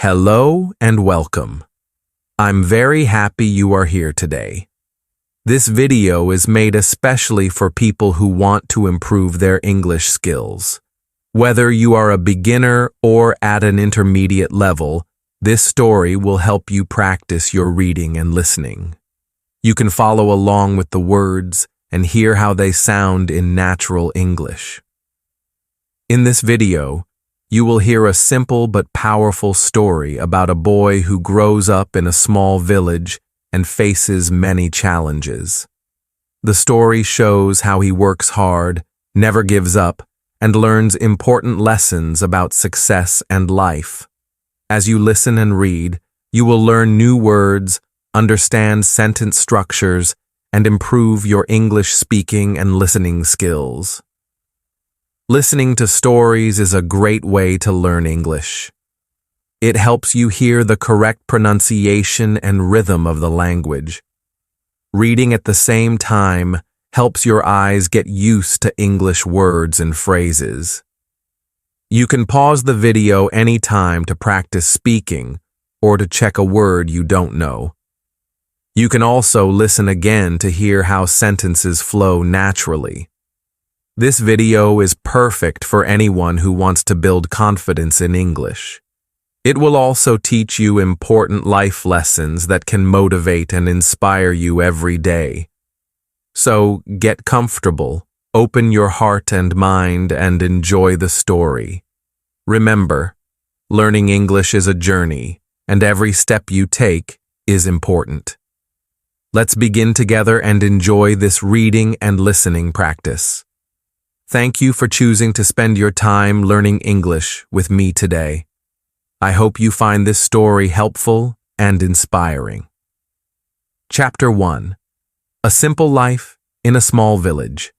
Hello and welcome. I'm very happy you are here today. This video is made especially for people who want to improve their English skills. Whether you are a beginner or at an intermediate level, this story will help you practice your reading and listening. You can follow along with the words and hear how they sound in natural English. In this video, you will hear a simple but powerful story about a boy who grows up in a small village and faces many challenges. The story shows how he works hard, never gives up, and learns important lessons about success and life. As you listen and read, you will learn new words, understand sentence structures, and improve your English speaking and listening skills. Listening to stories is a great way to learn English. It helps you hear the correct pronunciation and rhythm of the language. Reading at the same time helps your eyes get used to English words and phrases. You can pause the video anytime to practice speaking or to check a word you don't know. You can also listen again to hear how sentences flow naturally. This video is perfect for anyone who wants to build confidence in English. It will also teach you important life lessons that can motivate and inspire you every day. So get comfortable, open your heart and mind, and enjoy the story. Remember, learning English is a journey, and every step you take is important. Let's begin together and enjoy this reading and listening practice. Thank you for choosing to spend your time learning English with me today. I hope you find this story helpful and inspiring. Chapter 1. A Simple Life in a Small Village.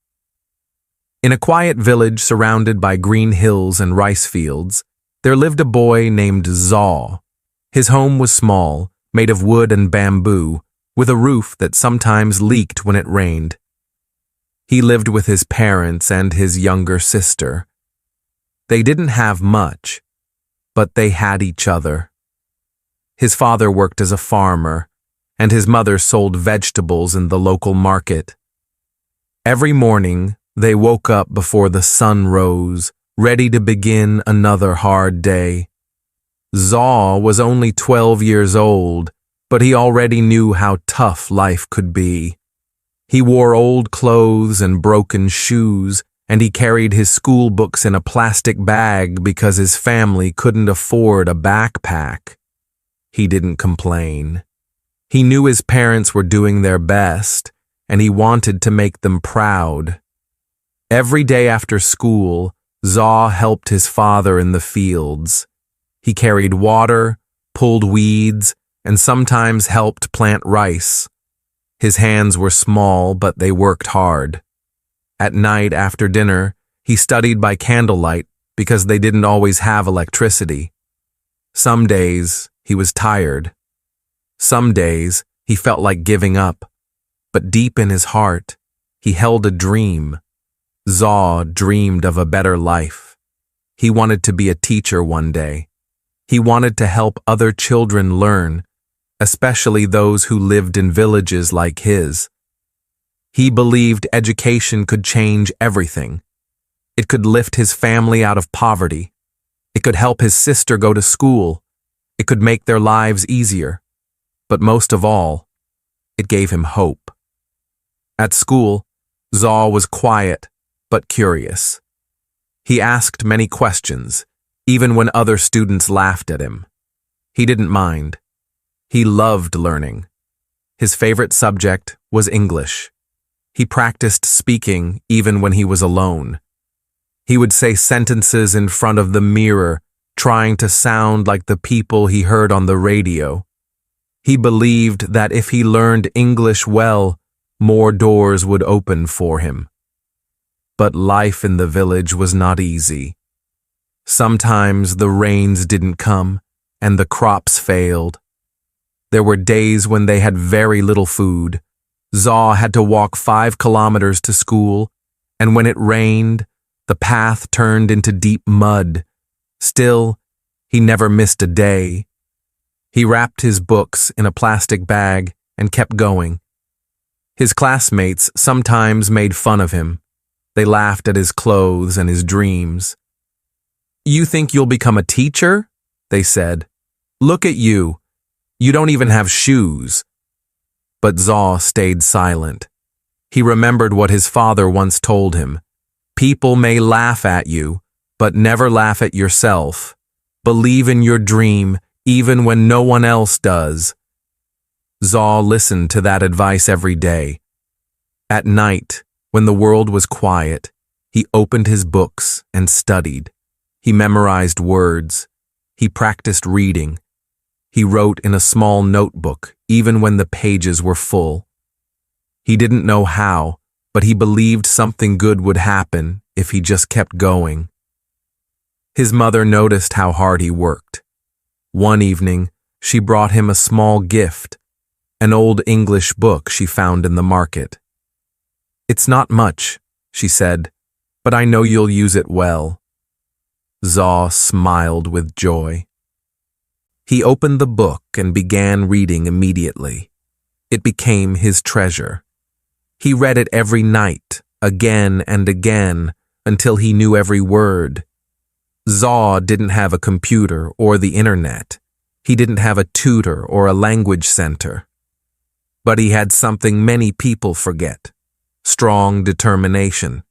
In a quiet village surrounded by green hills and rice fields, there lived a boy named Zaw. His home was small, made of wood and bamboo, with a roof that sometimes leaked when it rained. He lived with his parents and his younger sister. They didn't have much, but they had each other. His father worked as a farmer, and his mother sold vegetables in the local market. Every morning, they woke up before the sun rose, ready to begin another hard day. Zaw was only 12 years old, but he already knew how tough life could be. He wore old clothes and broken shoes, and he carried his school books in a plastic bag because his family couldn't afford a backpack. He didn't complain. He knew his parents were doing their best, and he wanted to make them proud. Every day after school, Zaw helped his father in the fields. He carried water, pulled weeds, and sometimes helped plant rice. His hands were small, but they worked hard. At night after dinner, he studied by candlelight because they didn't always have electricity. Some days, he was tired. Some days, he felt like giving up. But deep in his heart, he held a dream. Zaw dreamed of a better life. He wanted to be a teacher one day. He wanted to help other children learn, especially those who lived in villages like his. He believed education could change everything. It could lift his family out of poverty. It could help his sister go to school. It could make their lives easier. But most of all, it gave him hope. At school, Zaw was quiet but curious. He asked many questions, even when other students laughed at him. He didn't mind. He loved learning. His favorite subject was English. He practiced speaking even when he was alone. He would say sentences in front of the mirror, trying to sound like the people he heard on the radio. He believed that if he learned English well, more doors would open for him. But life in the village was not easy. Sometimes the rains didn't come, and the crops failed. There were days when they had very little food. Zaw had to walk 5 kilometers to school, and when it rained, the path turned into deep mud. Still, he never missed a day, He wrapped his books in a plastic bag and kept going. His classmates sometimes made fun of him. They laughed at his clothes and his dreams. "You think you'll become a teacher?" they said. "Look at you. You don't even have shoes." But Zaw stayed silent. He remembered what his father once told him. "People may laugh at you, but never laugh at yourself. Believe in your dream, even when no one else does." Zaw listened to that advice every day. At night, when the world was quiet, he opened his books and studied. He memorized words. He practiced reading. He wrote in a small notebook, even when the pages were full. He didn't know how, but he believed something good would happen if he just kept going. His mother noticed how hard he worked. One evening, she brought him a small gift, an old English book she found in the market. "It's not much," she said, "but I know you'll use it well." Zaw smiled with joy. He opened the book and began reading immediately. It became his treasure. He read it every night, again and again, until he knew every word. Zaw didn't have a computer or the internet. He didn't have a tutor or a language center. But he had something many people forget: strong determination.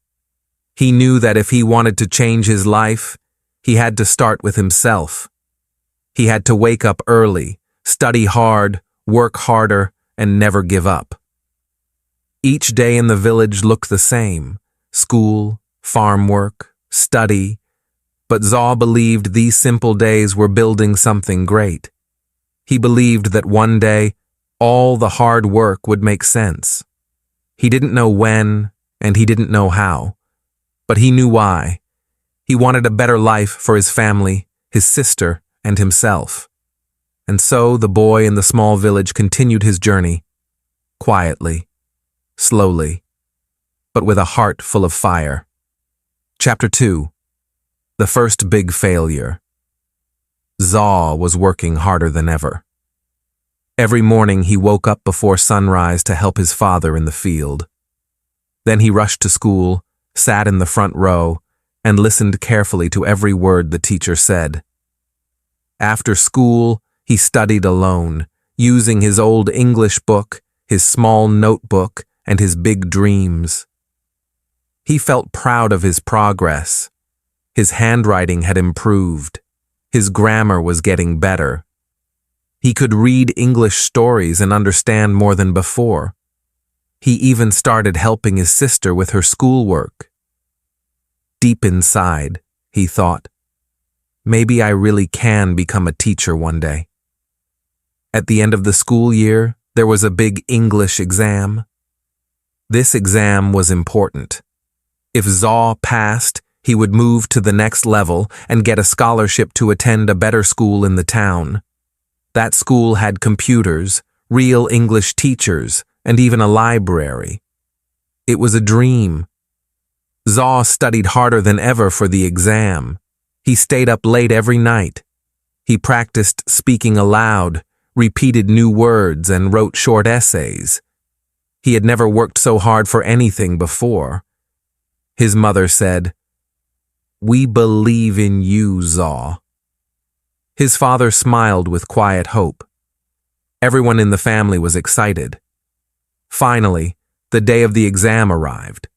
He knew that if he wanted to change his life, he had to start with himself. He had to wake up early, study hard, work harder, and never give up. Each day in the village looked the same: school, farm work, study. But Zaw believed these simple days were building something great. He believed that one day, all the hard work would make sense. He didn't know when, and he didn't know how, but he knew why. He wanted a better life for his family, his sister, and himself. And so the boy in the small village continued his journey, quietly, slowly, but with a heart full of fire. Chapter 2. The first big failure. Zaw was working harder than ever. Every morning he woke up before sunrise to help his father in the field. Then he rushed to school, sat in the front row, and listened carefully to every word the teacher said. After school, he studied alone, using his old English book, his small notebook, and his big dreams. He felt proud of his progress. His handwriting had improved. His grammar was getting better. He could read English stories and understand more than before. He even started helping his sister with her schoolwork. Deep inside, he thought, maybe I really can become a teacher one day. At the end of the school year, there was a big English exam. This exam was important. If Zaw passed, he would move to the next level and get a scholarship to attend a better school in the town. That school had computers, real English teachers, and even a library. It was a dream. Zaw studied harder than ever for the exam. He stayed up late every night. He practiced speaking aloud, repeated new words, and wrote short essays. He had never worked so hard for anything before. His mother said, "We believe in you, Zaw." His father smiled with quiet hope. Everyone in the family was excited. Finally, the day of the exam arrived.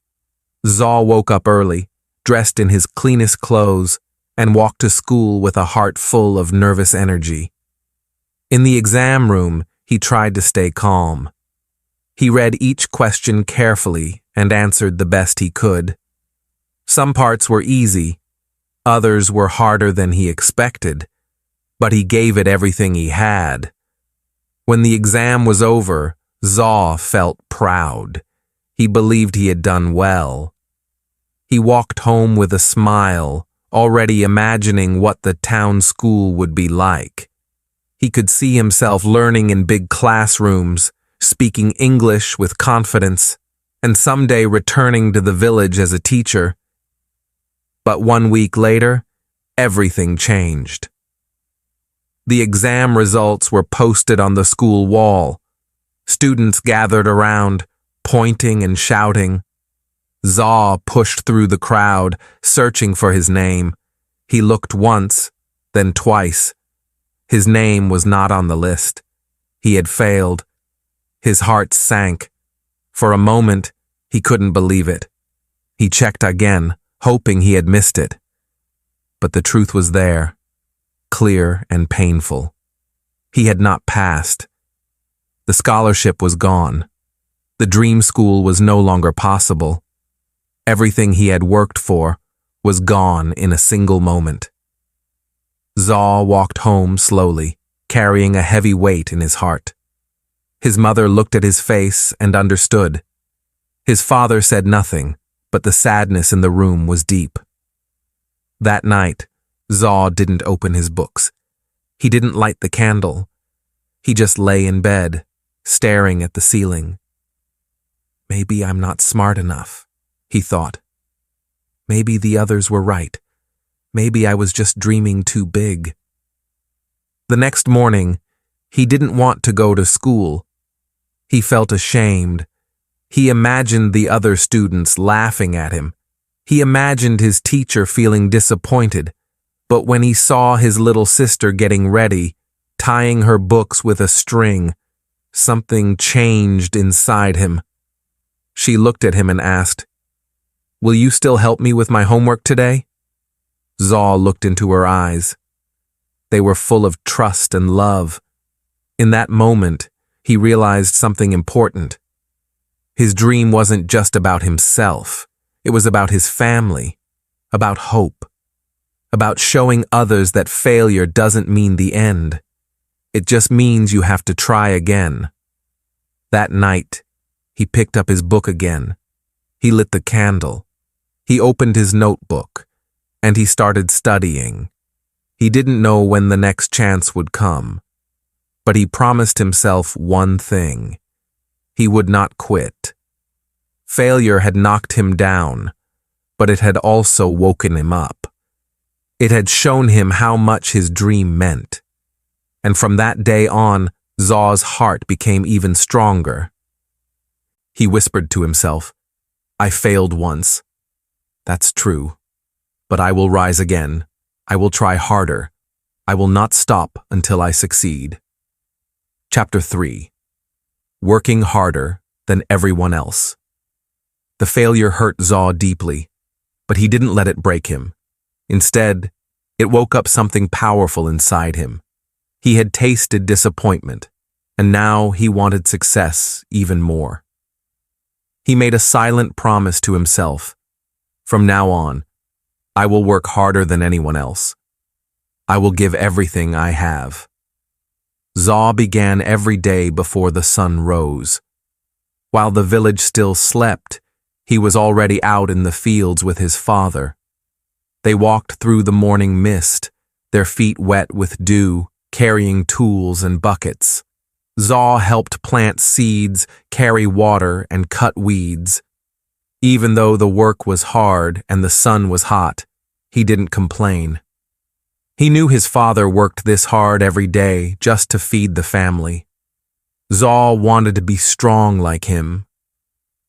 Zaw woke up early, dressed in his cleanest clothes, and walked to school with a heart full of nervous energy. In the exam room, he tried to stay calm. He read each question carefully and answered the best he could. Some parts were easy, others were harder than he expected, but he gave it everything he had. When the exam was over, Zaw felt proud. He believed he had done well. He walked home with a smile, already imagining what the town school would be like. He could see himself learning in big classrooms, speaking English with confidence, and someday returning to the village as a teacher. But 1 week later, everything changed. The exam results were posted on the school wall. Students gathered around, pointing and shouting. Zaw pushed through the crowd, searching for his name. He looked once, then twice. His name was not on the list. He had failed. His heart sank. For a moment, he couldn't believe it. He checked again, hoping he had missed it. But the truth was there, clear and painful. He had not passed. The scholarship was gone. The dream school was no longer possible. Everything he had worked for was gone in a single moment. Zaw walked home slowly, carrying a heavy weight in his heart. His mother looked at his face and understood. His father said nothing, but the sadness in the room was deep. That night, Zaw didn't open his books. He didn't light the candle. He just lay in bed, staring at the ceiling. Maybe I'm not smart enough, he thought. Maybe the others were right. Maybe I was just dreaming too big. The next morning, he didn't want to go to school. He felt ashamed. He imagined the other students laughing at him. He imagined his teacher feeling disappointed. But when he saw his little sister getting ready, tying her books with a string, something changed inside him. She looked at him and asked, "Will you still help me with my homework today?" Zaw looked into her eyes. They were full of trust and love. In that moment, he realized something important. His dream wasn't just about himself. It was about his family, about hope, about showing others that failure doesn't mean the end. It just means you have to try again. That night, he picked up his book again. He lit the candle. He opened his notebook, and he started studying. He didn't know when the next chance would come, but he promised himself one thing. He would not quit. Failure had knocked him down, but it had also woken him up. It had shown him how much his dream meant. And from that day on, Zaw's heart became even stronger. He whispered to himself, "I failed once. That's true. But I will rise again. I will try harder. I will not stop until I succeed." Chapter 3. Working harder than everyone else. The failure hurt Zaw deeply, but he didn't let it break him. Instead, it woke up something powerful inside him. He had tasted disappointment, and now he wanted success even more. He made a silent promise to himself. From now on, I will work harder than anyone else. I will give everything I have. Zaw began every day before the sun rose. While the village still slept, he was already out in the fields with his father. They walked through the morning mist, their feet wet with dew, carrying tools and buckets. Zaw helped plant seeds, carry water, and cut weeds. Even though the work was hard and the sun was hot, he didn't complain. He knew his father worked this hard every day just to feed the family. Zaw wanted to be strong like him.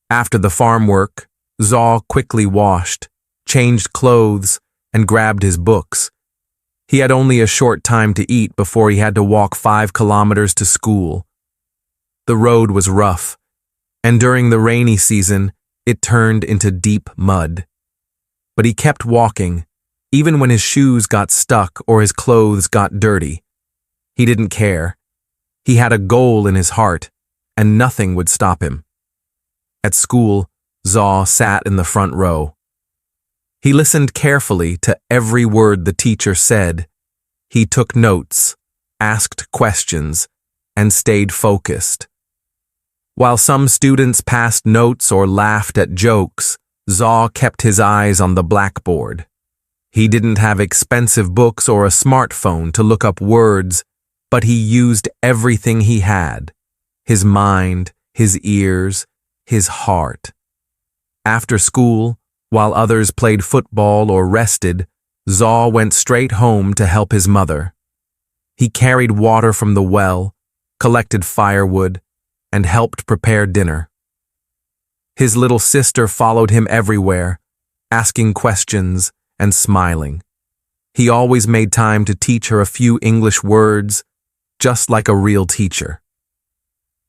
After the farm work, Zaw quickly washed, changed clothes, and grabbed his books. He had only a short time to eat before he had to walk 5 kilometers to school. The road was rough, and during the rainy season, it turned into deep mud. But he kept walking, even when his shoes got stuck or his clothes got dirty. He didn't care. He had a goal in his heart, and nothing would stop him. At school, Zaw sat in the front row. He listened carefully to every word the teacher said. He took notes, asked questions, and stayed focused. While some students passed notes or laughed at jokes, Zaw kept his eyes on the blackboard. He didn't have expensive books or a smartphone to look up words, but he used everything he had: his mind, his ears, his heart. After school, while others played football or rested, Zaw went straight home to help his mother. He carried water from the well, collected firewood, and helped prepare dinner. His little sister followed him everywhere, asking questions and smiling. He always made time to teach her a few English words, just like a real teacher.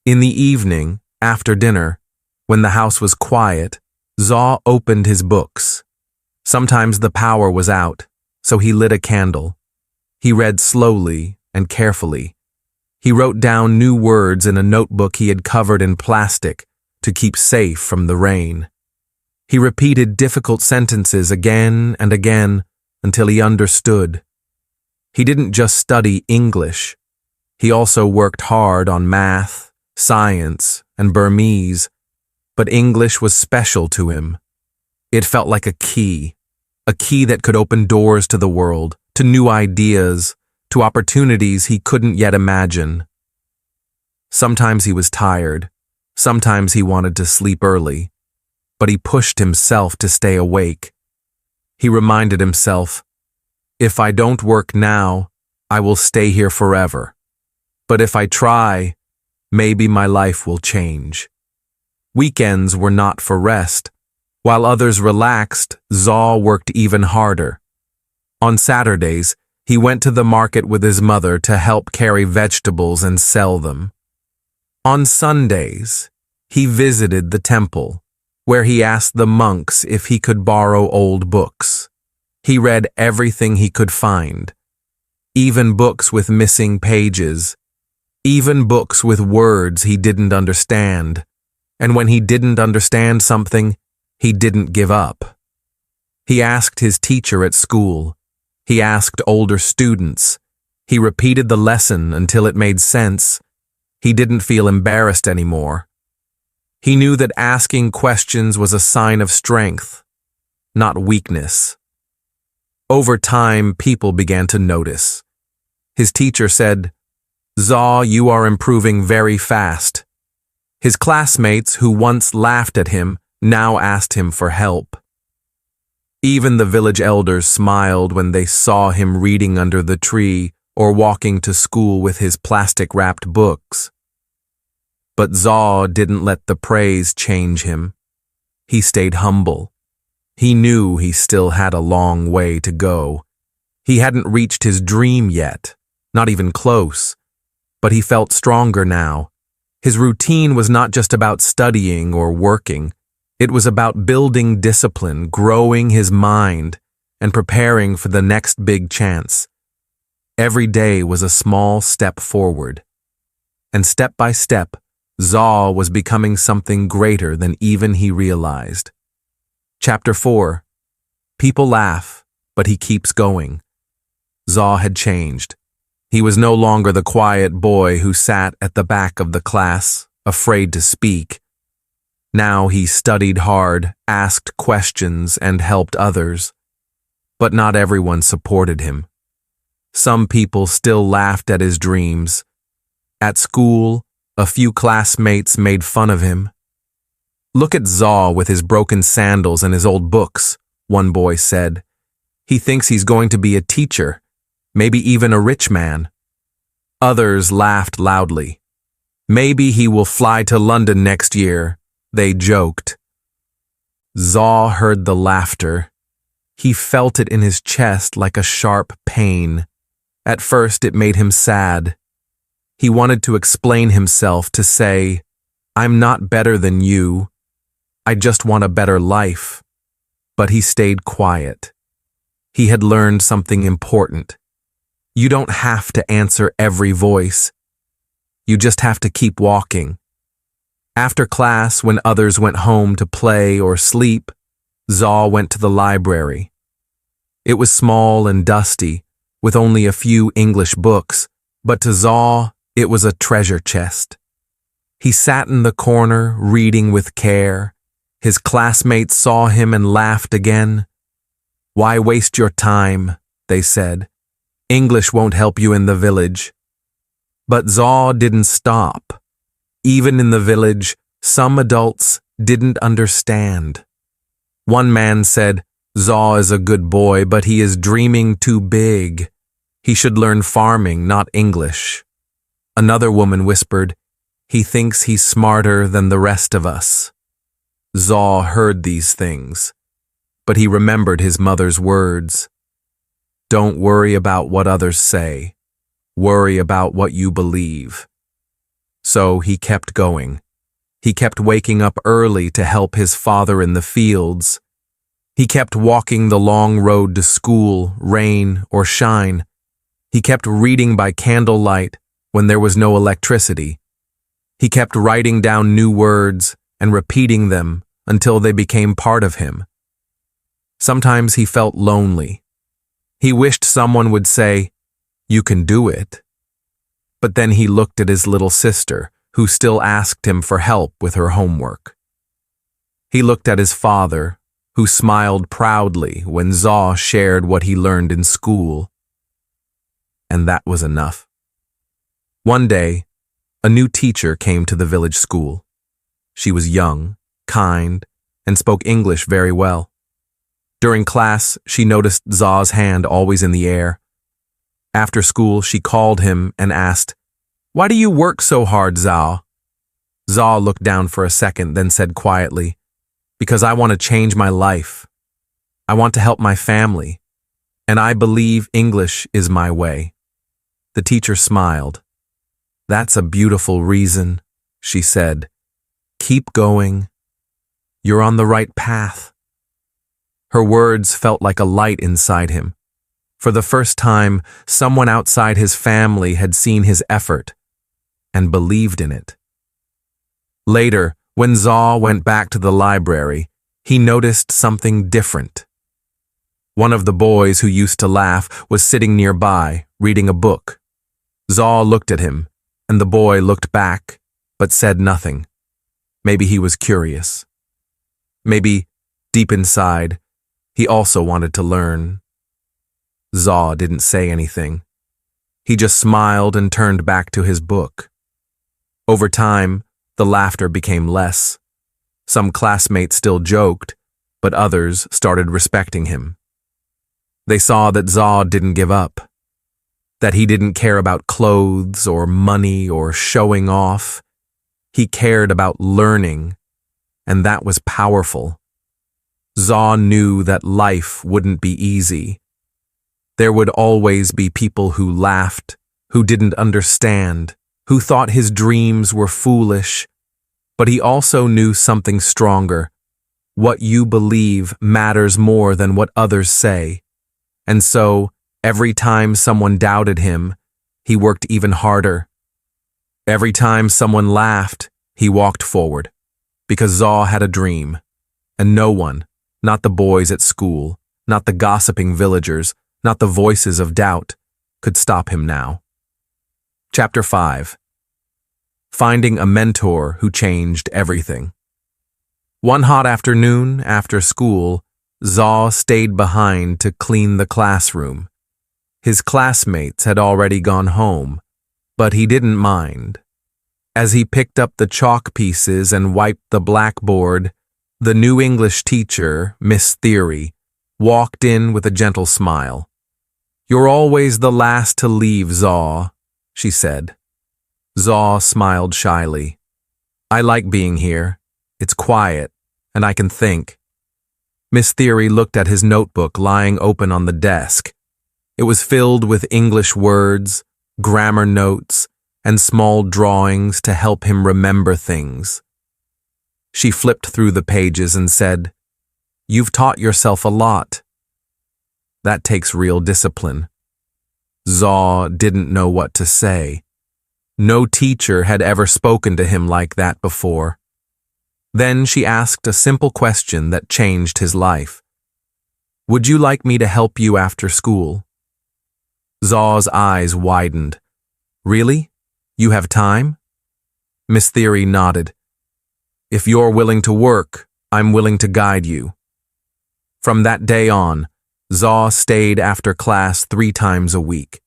In the evening, after dinner, when the house was quiet, Zaw opened his books. Sometimes the power was out, so he lit a candle. He read slowly and carefully. He wrote down new words in a notebook he had covered in plastic to keep safe from the rain. He repeated difficult sentences again and again until he understood. He didn't just study English. He also worked hard on math, science, and Burmese, but English was special to him. It felt like a key that could open doors to the world, to new ideas, to opportunities he couldn't yet imagine. Sometimes he was tired, sometimes he wanted to sleep early, but he pushed himself to stay awake. He reminded himself, "If I don't work now, I will stay here forever. But if I try, maybe my life will change." Weekends were not for rest. While others relaxed, Zaw worked even harder. On Saturdays, he went to the market with his mother to help carry vegetables and sell them. On Sundays, he visited the temple, where he asked the monks if he could borrow old books. He read everything he could find, even books with missing pages, even books with words he didn't understand. And when he didn't understand something, he didn't give up. He asked his teacher at school. He asked older students. He repeated the lesson until it made sense. He didn't feel embarrassed anymore. He knew that asking questions was a sign of strength, not weakness. Over time, people began to notice. His teacher said, "Zaw, you are improving very fast." His classmates, who once laughed at him, now asked him for help. Even the village elders smiled when they saw him reading under the tree or walking to school with his plastic-wrapped books. But Zaw didn't let the praise change him. He stayed humble. He knew he still had a long way to go. He hadn't reached his dream yet, not even close, but he felt stronger now. His routine was not just about studying or working. It was about building discipline, growing his mind, and preparing for the next big chance. Every day was a small step forward. And step by step, Zaw was becoming something greater than even he realized. Chapter 4. People laugh, but he keeps going. Zaw had changed. He was no longer the quiet boy who sat at the back of the class, afraid to speak. Now he studied hard, asked questions, and helped others. But not everyone supported him. Some people still laughed at his dreams. At school, a few classmates made fun of him. "Look at Zaw with his broken sandals and his old books," one boy said. "He thinks he's going to be a teacher, maybe even a rich man." Others laughed loudly. "Maybe he will fly to London next year," they joked. Zaw heard the laughter. He felt it in his chest like a sharp pain. At first, it made him sad. He wanted to explain himself, to say, "I'm not better than you. I just want a better life." But he stayed quiet. He had learned something important. You don't have to answer every voice. You just have to keep walking. After class, when others went home to play or sleep, Zaw went to the library. It was small and dusty, with only a few English books, but to Zaw, it was a treasure chest. He sat in the corner, reading with care. His classmates saw him and laughed again. "Why waste your time?" they said. "English won't help you in the village." But Zaw didn't stop. Even in the village, some adults didn't understand. One man said, "Zaw is a good boy, but he is dreaming too big." He should learn farming, not English. Another woman whispered, he thinks he's smarter than the rest of us. Zaw heard these things, but he remembered his mother's words. Don't worry about what others say. Worry about what you believe. So he kept going. He kept waking up early to help his father in the fields. He kept walking the long road to school, rain or shine. He kept reading by candlelight when there was no electricity. He kept writing down new words and repeating them until they became part of him. Sometimes he felt lonely. He wished someone would say, "You can do it." But then he looked at his little sister, who still asked him for help with her homework. He looked at his father, who smiled proudly when Zaw shared what he learned in school. And that was enough. One day, a new teacher came to the village school. She was young, kind, and spoke English very well. During class, she noticed Zaw's hand always in the air. After school, she called him and asked, "Why do you work so hard, Zaw?" Zaw looked down for a second, then said quietly, "Because I want to change my life. I want to help my family, and I believe English is my way." The teacher smiled. "That's a beautiful reason," she said. "Keep going. You're on the right path." Her words felt like a light inside him. For the first time, someone outside his family had seen his effort and believed in it. Later, when Zaw went back to the library, he noticed something different. One of the boys who used to laugh was sitting nearby, reading a book. Zaw looked at him, and the boy looked back, but said nothing. Maybe he was curious. Maybe, deep inside, he also wanted to learn. Zaw didn't say anything. He just smiled and turned back to his book. Over time, the laughter became less. Some classmates still joked, but others started respecting him. They saw that Zaw didn't give up, that he didn't care about clothes or money or showing off. He cared about learning, and that was powerful. Zaw knew that life wouldn't be easy. There would always be people who laughed, who didn't understand, who thought his dreams were foolish. But he also knew something stronger. What you believe matters more than what others say. And so, every time someone doubted him, he worked even harder. Every time someone laughed, he walked forward. Because Zaw had a dream. And no one, not the boys at school, not the gossiping villagers, not the voices of doubt, could stop him now. Chapter 5. Finding a mentor who changed everything. One hot afternoon after school, Zaw stayed behind to clean the classroom. His classmates had already gone home, but he didn't mind. As he picked up the chalk pieces and wiped the blackboard, the new English teacher, Miss Theory, walked in with a gentle smile. "You're always the last to leave, Zaw," she said. Zaw smiled shyly. "I like being here. It's quiet, and I can think." Miss Theory looked at his notebook lying open on the desk. It was filled with English words, grammar notes, and small drawings to help him remember things. She flipped through the pages and said, "You've taught yourself a lot. That takes real discipline." Zaw didn't know what to say. No teacher had ever spoken to him like that before. Then she asked a simple question that changed his life. "Would you like me to help you after school?" Zaw's eyes widened. "Really? You have time?" Miss Theory nodded. "If you're willing to work, I'm willing to guide you." From that day on, Zaw stayed after class 3 times a week.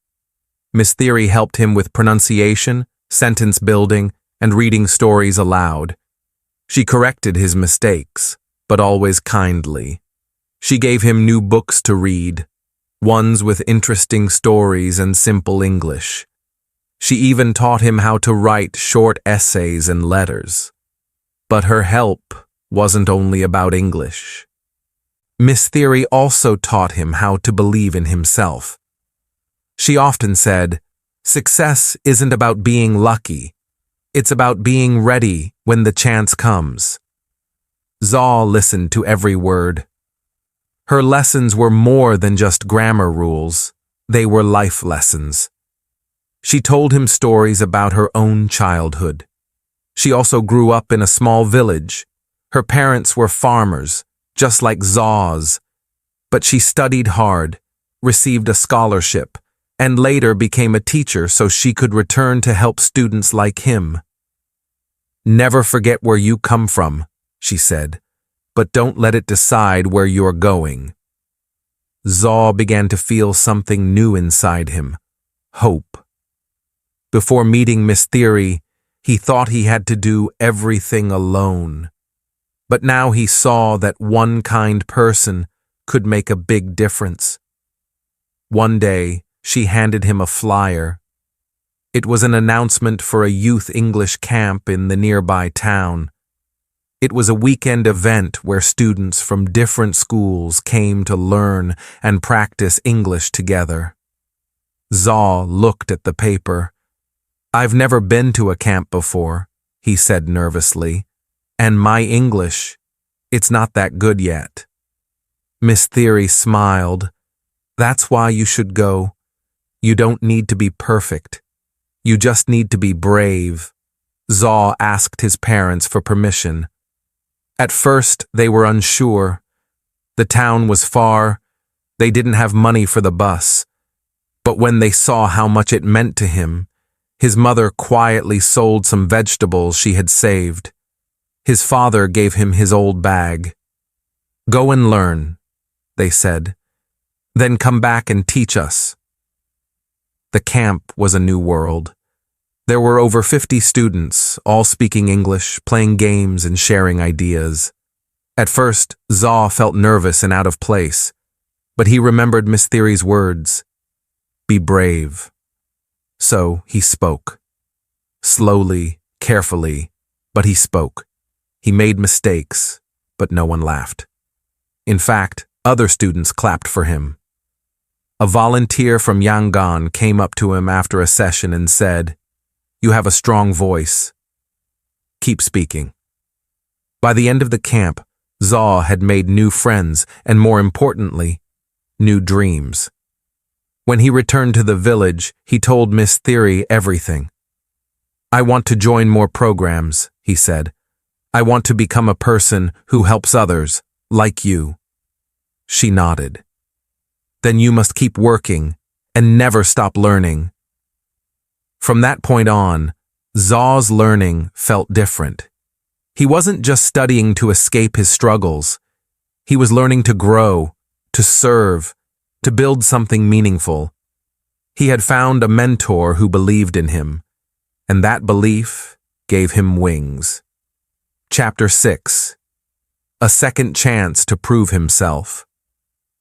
Miss Theory helped him with pronunciation, sentence building, and reading stories aloud. She corrected his mistakes, but always kindly. She gave him new books to read. ones with interesting stories and simple English. She even taught him how to write short essays and letters. But her help wasn't only about English. Miss Theory also taught him how to believe in himself. She often said, "Success isn't about being lucky. It's about being ready when the chance comes." Zaw listened to every word. Her lessons were more than just grammar rules. They were life lessons. She told him stories about her own childhood. She also grew up in a small village. Her parents were farmers, just like Zaw's. But she studied hard, received a scholarship, and later became a teacher so she could return to help students like him. "Never forget where you come from," she said, "but don't let it decide where you're going." Zaw began to feel something new inside him, hope. Before meeting Miss Theory, he thought he had to do everything alone. But now he saw that one kind person could make a big difference. One day, she handed him a flyer. It was an announcement for a youth English camp in the nearby town. It was a weekend event where students from different schools came to learn and practice English together. Zaw looked at the paper. "I've never been to a camp before," he said nervously, "and my English, it's not that good yet." Miss Theory smiled. "That's why you should go. You don't need to be perfect. You just need to be brave." Zaw asked his parents for permission. At first, they were unsure. The town was far. They didn't have money for the bus. But when they saw how much it meant to him, his mother quietly sold some vegetables she had saved. His father gave him his old bag. "Go and learn," they said. "Then come back and teach us." The camp was a new world. There were over 50 students, all speaking English, playing games and sharing ideas. At first, Zaw felt nervous and out of place, but he remembered Miss Theory's words, "Be brave." So he spoke. Slowly, carefully, but he spoke. He made mistakes, but no one laughed. In fact, other students clapped for him. A volunteer from Yangon came up to him after a session and said, "You have a strong voice. Keep speaking." By the end of the camp, Zaw had made new friends and, more importantly, new dreams. When he returned to the village, he told Miss Theory everything. "I want to join more programs," he said. "I want to become a person who helps others, like you." She nodded. "Then you must keep working and never stop learning." From that point on, Zaw's learning felt different. He wasn't just studying to escape his struggles. He was learning to grow, to serve, to build something meaningful. He had found a mentor who believed in him, and that belief gave him wings. Chapter 6. A second chance to prove himself.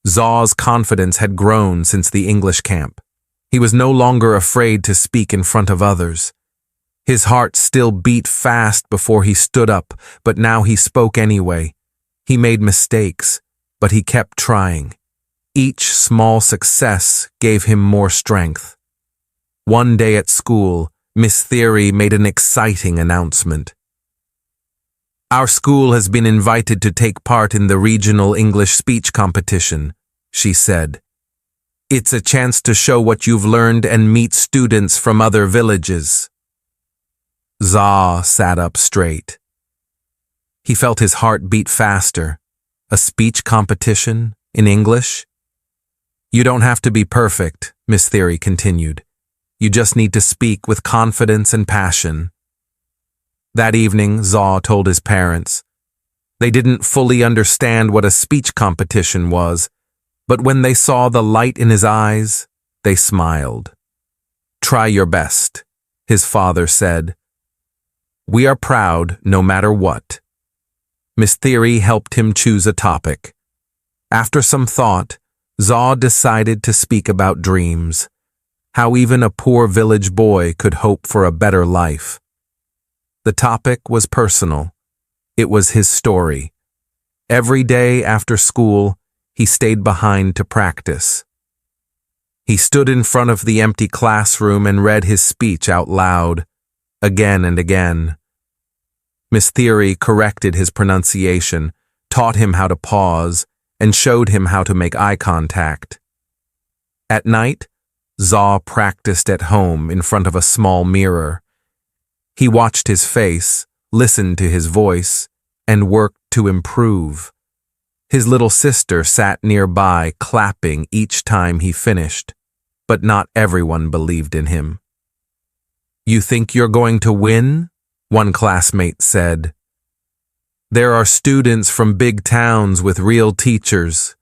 Zaw's confidence had grown since the English camp. He was no longer afraid to speak in front of others. His heart still beat fast before he stood up, but now he spoke anyway. He made mistakes, but he kept trying. Each small success gave him more strength. One day at school, Miss Theory made an exciting announcement. "Our school has been invited to take part in the regional English speech competition," she said. "It's a chance to show what you've learned and meet students from other villages." Zaw sat up straight. He felt his heart beat faster. A speech competition in English? "You don't have to be perfect," Miss Theory continued. "You just need to speak with confidence and passion." That evening, Zaw told his parents. They didn't fully understand what a speech competition was, but when they saw the light in his eyes, they smiled. "Try your best," his father said. "We are proud no matter what." Miss Theory helped him choose a topic. After some thought, Zaw decided to speak about dreams, how even a poor village boy could hope for a better life. The topic was personal. It was his story. Every day after school, he stayed behind to practice. He stood in front of the empty classroom and read his speech out loud, again and again. Miss Theory corrected his pronunciation, taught him how to pause, and showed him how to make eye contact. At night, Zaw practiced at home in front of a small mirror. He watched his face, listened to his voice, and worked to improve. His little sister sat nearby, clapping each time he finished, but not everyone believed in him. "You think you're going to win?" one classmate said. "There are students from big towns with real teachers.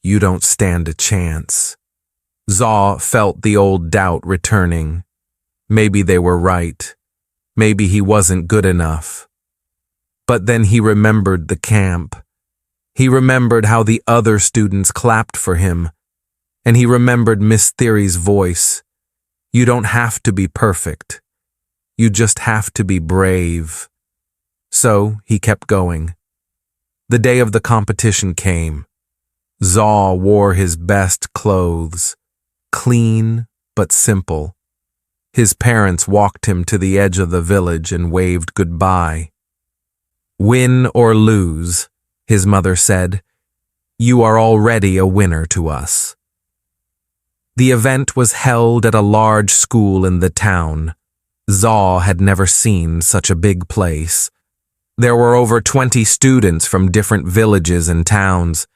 You don't stand a chance." Zaw felt the old doubt returning. Maybe they were right. Maybe he wasn't good enough. But then he remembered the camp. He remembered how the other students clapped for him. And he remembered Miss Theory's voice. "You don't have to be perfect. You just have to be brave." So he kept going. The day of the competition came. Zaw wore his best clothes, clean but simple. His parents walked him to the edge of the village and waved goodbye. "Win or lose," his mother said, "you are already a winner to us." The event was held at a large school in the town. Zaw had never seen such a big place. There were over 20 students from different villages and towns.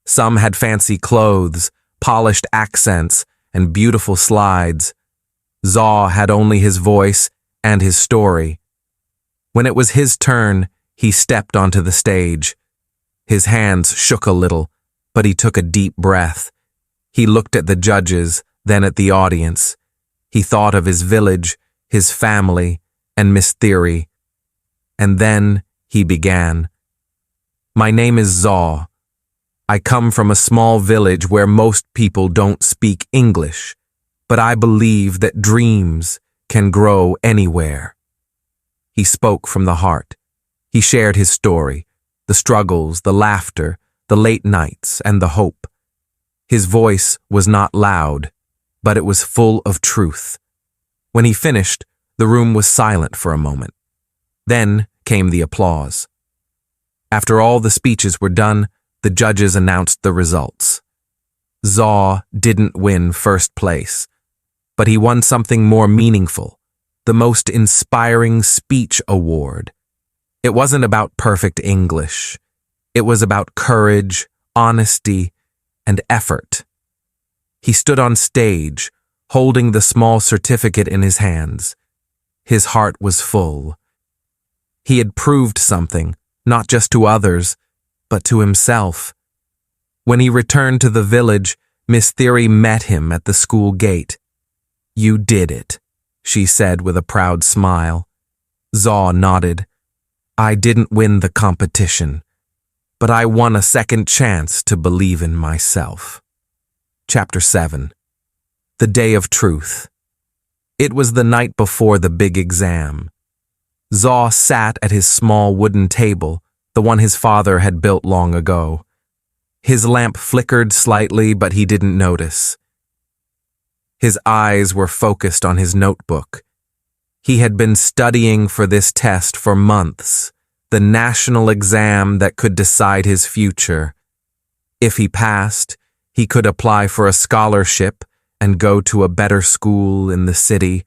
Some had fancy clothes, polished accents, and beautiful slides. Zaw had only his voice and his story. When it was his turn, he stepped onto the stage. His hands shook a little, but he took a deep breath. He looked at the judges, then at the audience. He thought of his village, his family, and Miss Theory. And then he began. "My name is Zaw. I come from a small village where most people don't speak English, but I believe that dreams can grow anywhere." He spoke from the heart. He shared his story, the struggles, the laughter, the late nights, and the hope. His voice was not loud, but it was full of truth. When he finished, the room was silent for a moment. Then came the applause. After all the speeches were done, the judges announced the results. Zaw didn't win first place, but he won something more meaningful, the most inspiring speech award. It wasn't about perfect English. It was about courage, honesty, and effort. He stood on stage, holding the small certificate in his hands. His heart was full. He had proved something, not just to others, but to himself. When he returned to the village, Miss Theory met him at the school gate. "You did it," she said with a proud smile. Zaw nodded. "I didn't win the competition, but I won a second chance to believe in myself." Chapter 7. The Day of Truth. It was the night before the big exam. Zaw sat at his small wooden table, the one his father had built long ago. His lamp flickered slightly, but he didn't notice. His eyes were focused on his notebook. He had been studying for this test for months, the national exam that could decide his future. If he passed, he could apply for a scholarship and go to a better school in the city.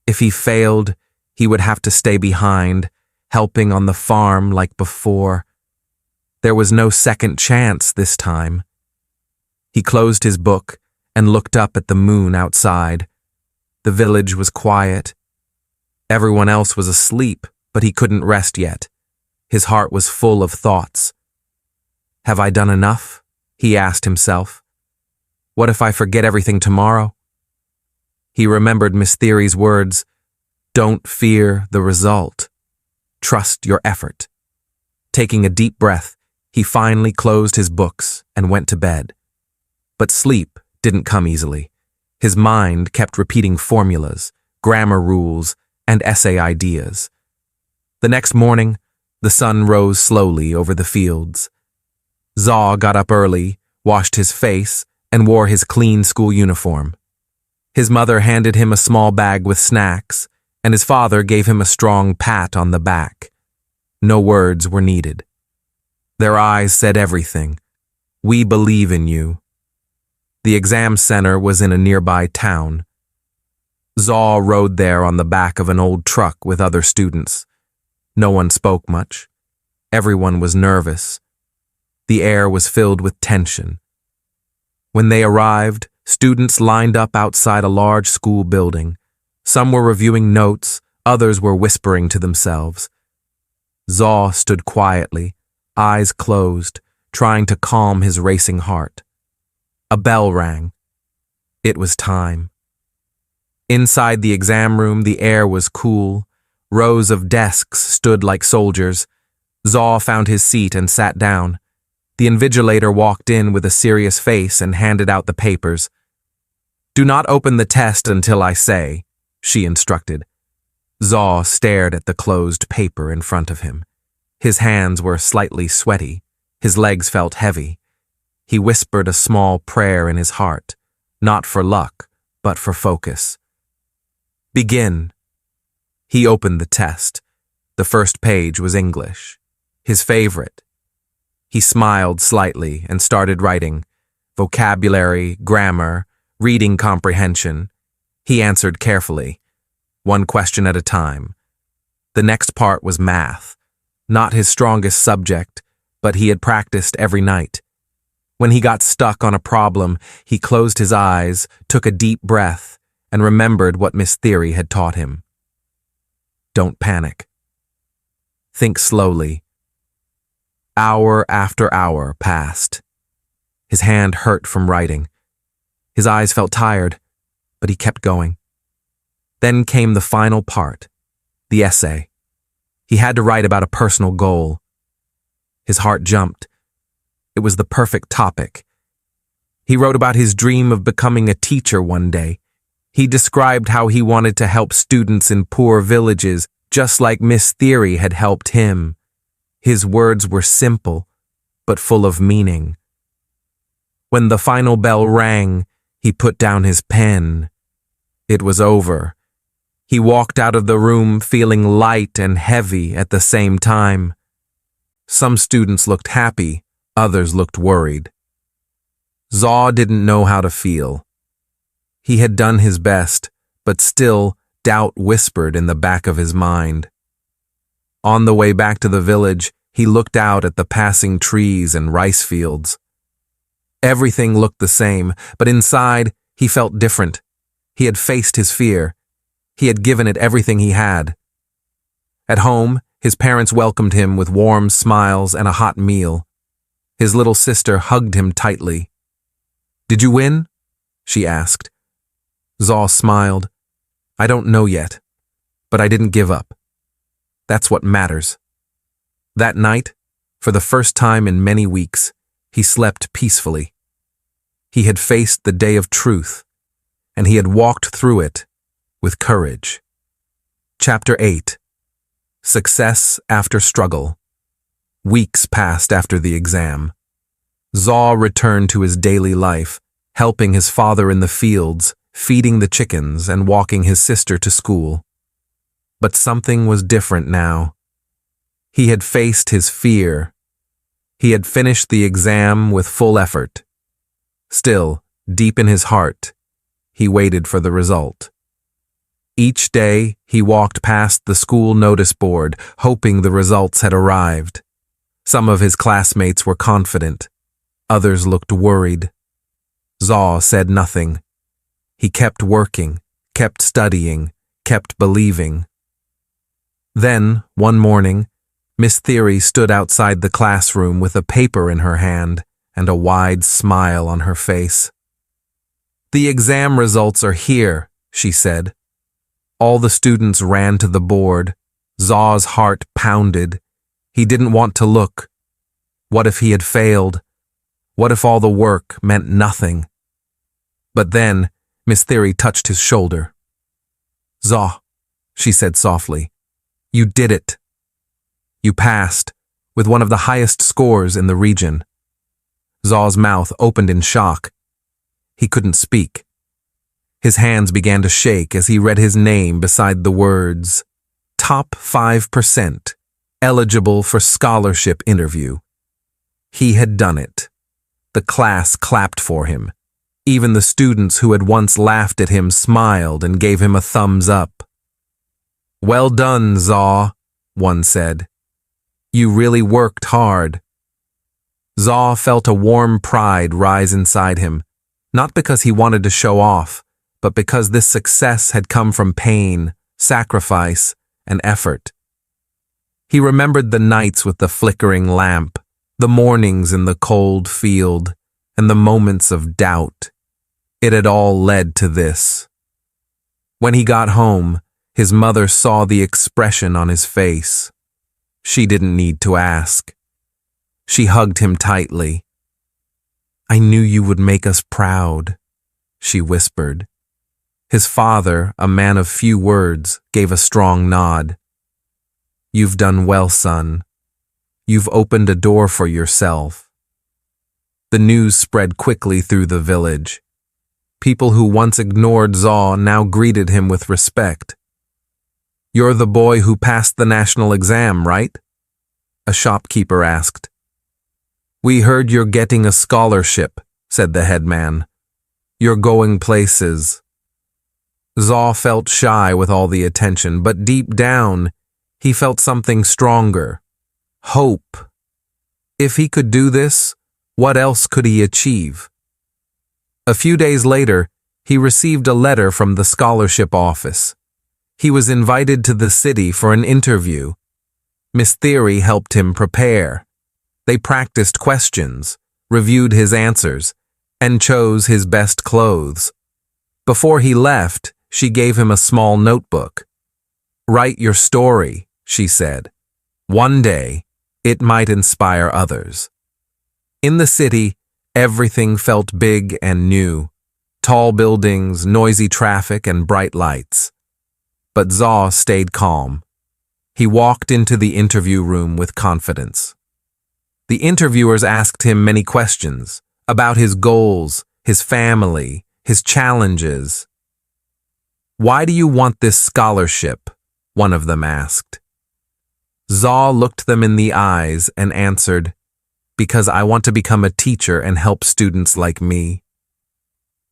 If he failed, he would have to stay behind, helping on the farm like before. There was no second chance this time. He closed his book and looked up at the moon outside. The village was quiet. Everyone else was asleep, but he couldn't rest yet. His heart was full of thoughts. "Have I done enough?" he asked himself. "What if I forget everything tomorrow?" He remembered Miss Theory's words, "Don't fear the result. Trust your effort." Taking a deep breath, he finally closed his books and went to bed. But sleep didn't come easily. His mind kept repeating formulas, grammar rules, and essay ideas. The next morning, the sun rose slowly over the fields. Zaw got up early, washed his face, and wore his clean school uniform. His mother handed him a small bag with snacks, and his father gave him a strong pat on the back. No words were needed. Their eyes said everything. "We believe in you." The exam center was in a nearby town. Zaw rode there on the back of an old truck with other students. No one spoke much. Everyone was nervous. The air was filled with tension. When they arrived, students lined up outside a large school building. Some were reviewing notes, others were whispering to themselves. Zaw stood quietly, eyes closed, trying to calm his racing heart. A bell rang. It was time. Inside the exam room, the air was cool. Rows of desks stood like soldiers. Zaw found his seat and sat down. The invigilator walked in with a serious face and handed out the papers. "Do not open the test until I say," she instructed. Zaw stared at the closed paper in front of him. His hands were slightly sweaty. His legs felt heavy. He whispered a small prayer in his heart, not for luck, but for focus. "Begin." He opened the test. The first page was English, his favorite. He smiled slightly and started writing. Vocabulary, grammar, reading comprehension. He answered carefully, one question at a time. The next part was math. Not his strongest subject, but he had practiced every night. When he got stuck on a problem, he closed his eyes, took a deep breath, and remembered what Miss Theory had taught him. Don't panic. Think slowly. Hour after hour passed. His hand hurt from writing. His eyes felt tired, but he kept going. Then came the final part, the essay. He had to write about a personal goal. His heart jumped. It was the perfect topic. He wrote about his dream of becoming a teacher one day. He described how he wanted to help students in poor villages, just like Miss Theory had helped him. His words were simple, but full of meaning. When the final bell rang, he put down his pen. It was over. He walked out of the room feeling light and heavy at the same time. Some students looked happy, others looked worried. Zaw didn't know how to feel. He had done his best, but still doubt whispered in the back of his mind. On the way back to the village, he looked out at the passing trees and rice fields. Everything looked the same, but inside, he felt different. He had faced his fear. He had given it everything he had. At home, his parents welcomed him with warm smiles and a hot meal. His little sister hugged him tightly. "Did you win?" she asked. Zaw smiled. "I don't know yet, but I didn't give up. That's what matters." That night, for the first time in many weeks, he slept peacefully. He had faced the day of truth, and he had walked through it with courage. Chapter 8. Success After Struggle. Weeks passed after the exam. Zaw returned to his daily life, helping his father in the fields, feeding the chickens, and walking his sister to school. But something was different now. He had faced his fear. He had finished the exam with full effort. Still, deep in his heart, he waited for the result. Each day, he walked past the school notice board, hoping the results had arrived. Some of his classmates were confident. Others looked worried. Zaw said nothing. He kept working, kept studying, kept believing. Then, one morning, Miss Theory stood outside the classroom with a paper in her hand and a wide smile on her face. "The exam results are here," she said. All the students ran to the board. Zaw's heart pounded. He didn't want to look. What if he had failed? What if all the work meant nothing? But then, Miss Theory touched his shoulder. "Zaw," she said softly, "you did it. You passed, with one of the highest scores in the region." Zaw's mouth opened in shock. He couldn't speak. His hands began to shake as he read his name beside the words, "Top 5%, eligible for scholarship interview." He had done it. The class clapped for him. Even the students who had once laughed at him smiled and gave him a thumbs up. "Well done, Zaw," one said. "You really worked hard." Zaw felt a warm pride rise inside him, not because he wanted to show off, but because this success had come from pain, sacrifice, and effort. He remembered the nights with the flickering lamp, the mornings in the cold field, and the moments of doubt. It had all led to this. When he got home, his mother saw the expression on his face. She didn't need to ask. She hugged him tightly. "I knew you would make us proud," she whispered. His father, a man of few words, gave a strong nod. "You've done well, son. You've opened a door for yourself." The news spread quickly through the village. People who once ignored Zaw now greeted him with respect. "You're the boy who passed the national exam, right?" a shopkeeper asked. "We heard you're getting a scholarship," said the headman. "You're going places." Zaw felt shy with all the attention, but deep down, he felt something stronger. Hope. If he could do this, what else could he achieve? A few days later, he received a letter from the scholarship office. He was invited to the city for an interview. Miss Theory helped him prepare. They practiced questions, reviewed his answers, and chose his best clothes. Before he left, she gave him a small notebook. "Write your story," she said. "One day, it might inspire others." In the city, everything felt big and new. Tall buildings, noisy traffic, and bright lights. But Zaw stayed calm. He walked into the interview room with confidence. The interviewers asked him many questions about his goals, his family, his challenges. "Why do you want this scholarship?" one of them asked. Zaw looked them in the eyes and answered, "Because I want to become a teacher and help students like me.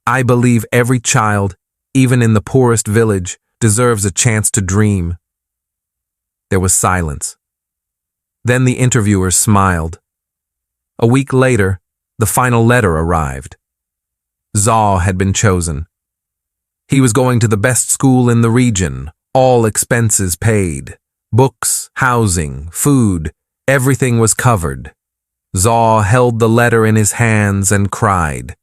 I believe every child, even in the poorest village, deserves a chance to dream." There was silence. Then the interviewers smiled. A week later, the final letter arrived. Zaw had been chosen. He was going to the best school in the region, all expenses paid. Books, housing, food, everything was covered. Zaw held the letter in his hands and cried.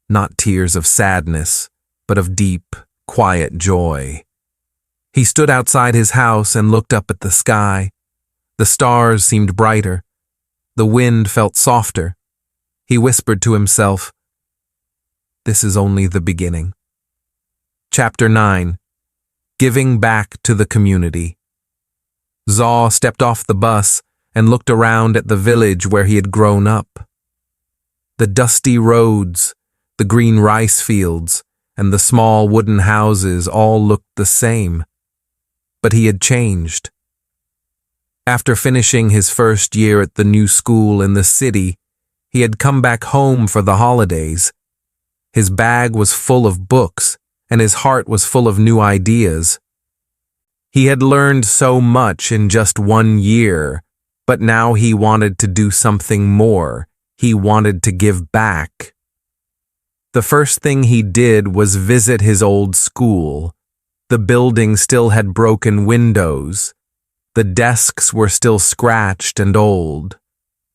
Not tears of sadness, but of deep, quiet joy. He stood outside his house and looked up at the sky. The stars seemed brighter. The wind felt softer. He whispered to himself, "This is only the beginning." Chapter 9. Giving Back to the Community. Zaw stepped off the bus and looked around at the village where he had grown up. The dusty roads, the green rice fields, and the small wooden houses all looked the same. But he had changed. After finishing his first year at the new school in the city, he had come back home for the holidays. His bag was full of books, and his heart was full of new ideas. He had learned so much in just 1 year, but now he wanted to do something more. He wanted to give back. The first thing he did was visit his old school. The building still had broken windows. The desks were still scratched and old.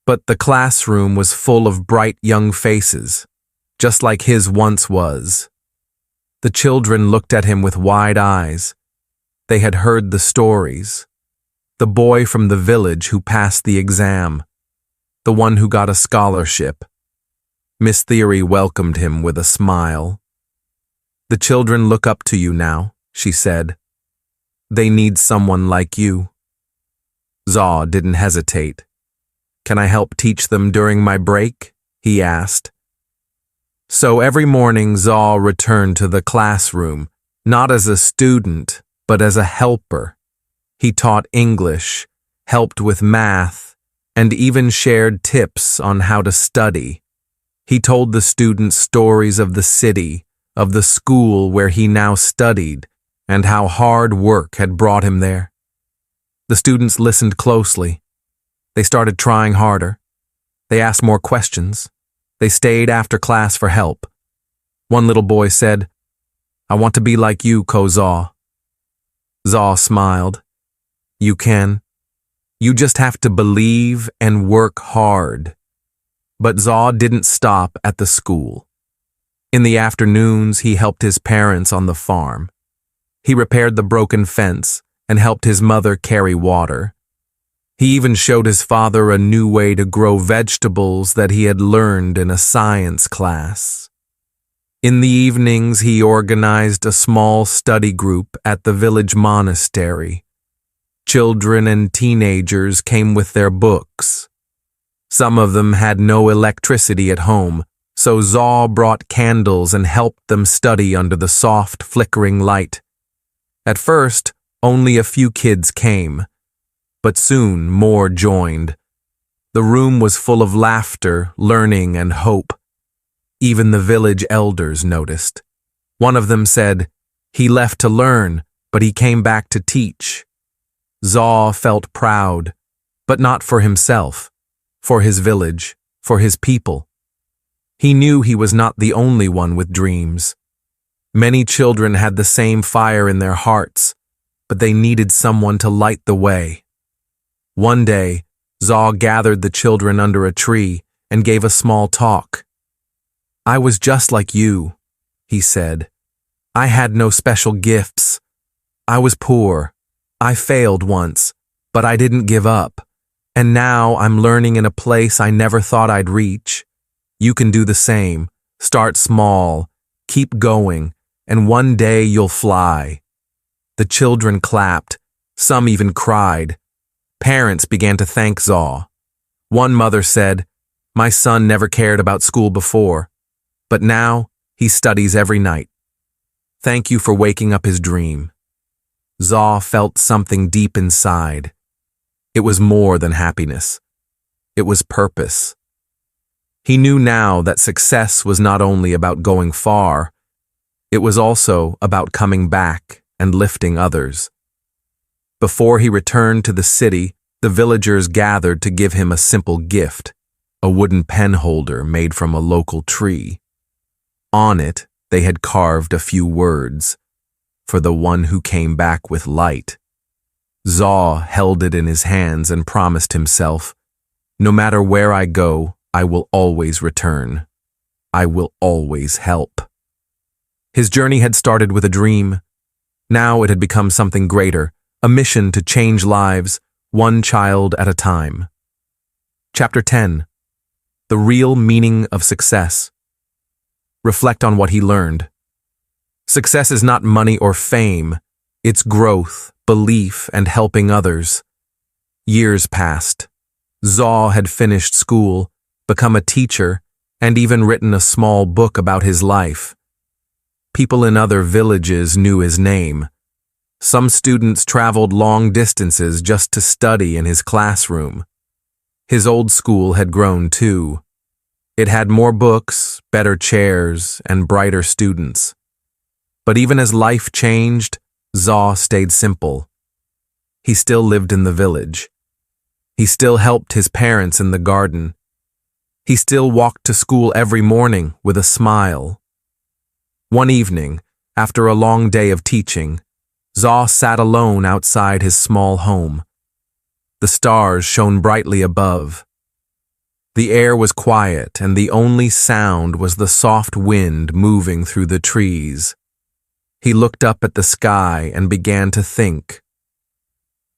But the classroom was full of bright young faces, just like his once was. The children looked at him with wide eyes. They had heard the stories. The boy from the village who passed the exam. The one who got a scholarship. Miss Theory welcomed him with a smile. "The children look up to you now," she said. "They need someone like you." Zaw didn't hesitate. "Can I help teach them during my break?" he asked. So every morning Zaw returned to the classroom, not as a student, but as a helper. He taught English, helped with math, and even shared tips on how to study. He told the students stories of the city, of the school where he now studied, and how hard work had brought him there. The students listened closely. They started trying harder. They asked more questions. They stayed after class for help. One little boy said, "I want to be like you, Zaw." Zaw smiled. "You can. You just have to believe and work hard." But Zaw didn't stop at the school. In the afternoons, he helped his parents on the farm. He repaired the broken fence and helped his mother carry water. He even showed his father a new way to grow vegetables that he had learned in a science class. In the evenings, he organized a small study group at the village monastery. Children and teenagers came with their books. Some of them had no electricity at home, so Zaw brought candles and helped them study under the soft, flickering light. At first, only a few kids came, but soon more joined. The room was full of laughter, learning, and hope. Even the village elders noticed. One of them said, "He left to learn, but he came back to teach." Zaw felt proud, but not for himself, for his village, for his people. He knew he was not the only one with dreams. Many children had the same fire in their hearts, but they needed someone to light the way. One day, Zaw gathered the children under a tree and gave a small talk. "I was just like you," he said. "I had no special gifts. I was poor. I failed once, but I didn't give up. And now I'm learning in a place I never thought I'd reach. You can do the same. Start small, keep going, and one day you'll fly." The children clapped. Some even cried. Parents began to thank Zaw. One mother said, "My son never cared about school before, but now he studies every night. Thank you for waking up his dream." Zaw felt something deep inside. It was more than happiness. It was purpose. He knew now that success was not only about going far, it was also about coming back and lifting others. Before he returned to the city, the villagers gathered to give him a simple gift, a wooden pen holder made from a local tree. On it, they had carved a few words, "For the one who came back with light." Zaw held it in his hands and promised himself, "No matter where I go, I will always return. I will always help." His journey had started with a dream. Now it had become something greater, a mission to change lives, one child at a time. Chapter 10. The Real Meaning of Success. Reflect on what he learned. Success is not money or fame. It's growth, belief, and helping others. Years passed. Zaw had finished school, become a teacher, and even written a small book about his life. People in other villages knew his name. Some students traveled long distances just to study in his classroom. His old school had grown too. It had more books, better chairs, and brighter students. But even as life changed, Zaw stayed simple. He still lived in the village. He still helped his parents in the garden. He still walked to school every morning with a smile. One evening, after a long day of teaching, Zaw sat alone outside his small home. The stars shone brightly above. The air was quiet, and the only sound was the soft wind moving through the trees. He looked up at the sky and began to think.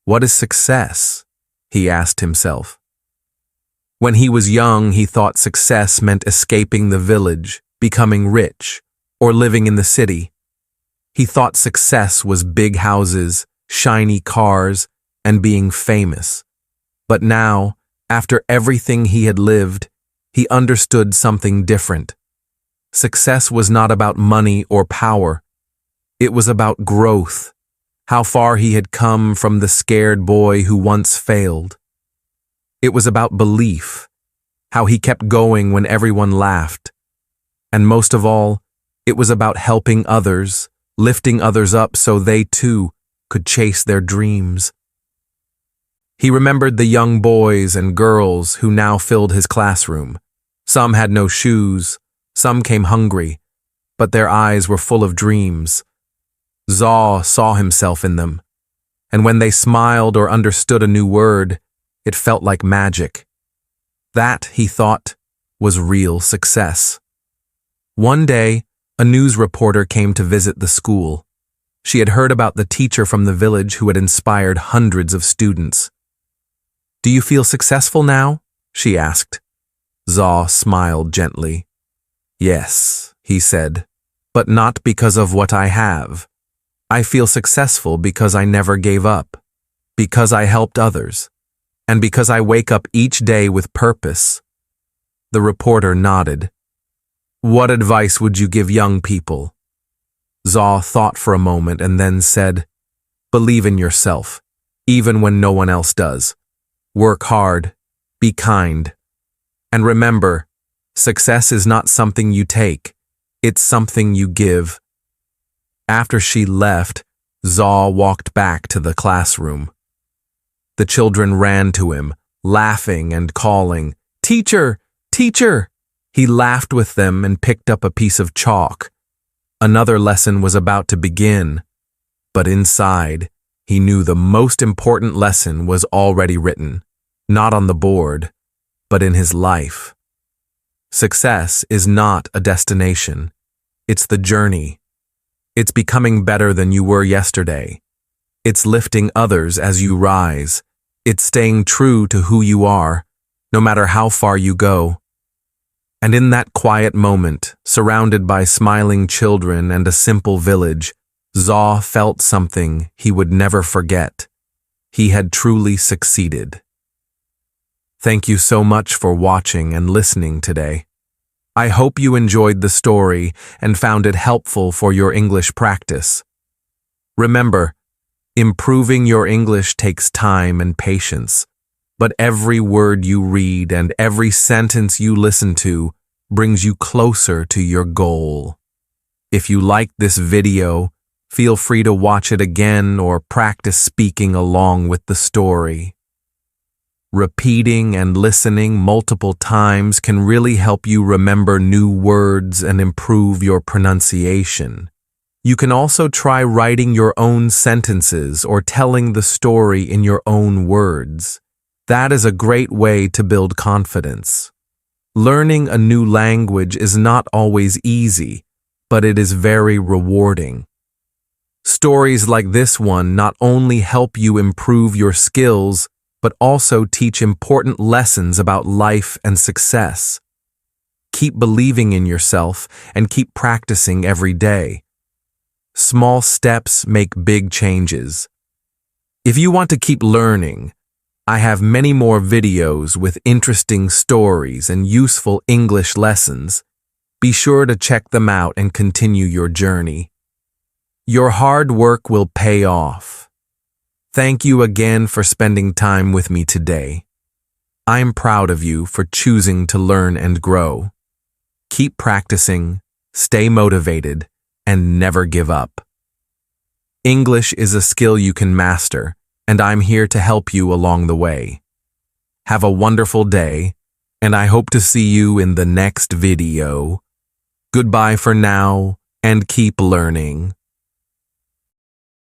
What is success? He asked himself. When he was young, he thought success meant escaping the village, becoming rich, or living in the city. He thought success was big houses, shiny cars, and being famous. But now, after everything he had lived, he understood something different. Success was not about money or power. It was about growth, how far he had come from the scared boy who once failed. It was about belief, how he kept going when everyone laughed. And most of all, it was about helping others, lifting others up so they too could chase their dreams. He remembered the young boys and girls who now filled his classroom. Some had no shoes, some came hungry, but their eyes were full of dreams. Zaw saw himself in them, and when they smiled or understood a new word, it felt like magic. That, he thought, was real success. One day, a news reporter came to visit the school. She had heard about the teacher from the village who had inspired hundreds of students. "Do you feel successful now?" she asked. Zaw smiled gently. "Yes," he said, "but not because of what I have. I feel successful because I never gave up, because I helped others, and because I wake up each day with purpose." The reporter nodded. "What advice would you give young people?" Zaw thought for a moment and then said, "Believe in yourself, even when no one else does. Work hard, be kind, and remember, success is not something you take, it's something you give." After she left, Zaw walked back to the classroom. The children ran to him, laughing and calling, "Teacher! Teacher!" He laughed with them and picked up a piece of chalk. Another lesson was about to begin, but inside, he knew the most important lesson was already written, not on the board, but in his life. Success is not a destination. It's the journey. It's becoming better than you were yesterday. It's lifting others as you rise. It's staying true to who you are, no matter how far you go. And in that quiet moment, surrounded by smiling children and a simple village, Zaw felt something he would never forget. He had truly succeeded. Thank you so much for watching and listening today. I hope you enjoyed the story and found it helpful for your English practice. Remember, improving your English takes time and patience, but every word you read and every sentence you listen to brings you closer to your goal. If you liked this video, feel free to watch it again or practice speaking along with the story. Repeating and listening multiple times can really help you remember new words and improve your pronunciation. You can also try writing your own sentences or telling the story in your own words. That is a great way to build confidence. Learning a new language is not always easy, but it is very rewarding. Stories like this one not only help you improve your skills, but also teach important lessons about life and success. Keep believing in yourself and keep practicing every day. Small steps make big changes. If you want to keep learning, I have many more videos with interesting stories and useful English lessons. Be sure to check them out and continue your journey. Your hard work will pay off. Thank you again for spending time with me today. I'm proud of you for choosing to learn and grow. Keep practicing, stay motivated, and never give up. English is a skill you can master, and I'm here to help you along the way. Have a wonderful day, and I hope to see you in the next video. Goodbye for now, and keep learning.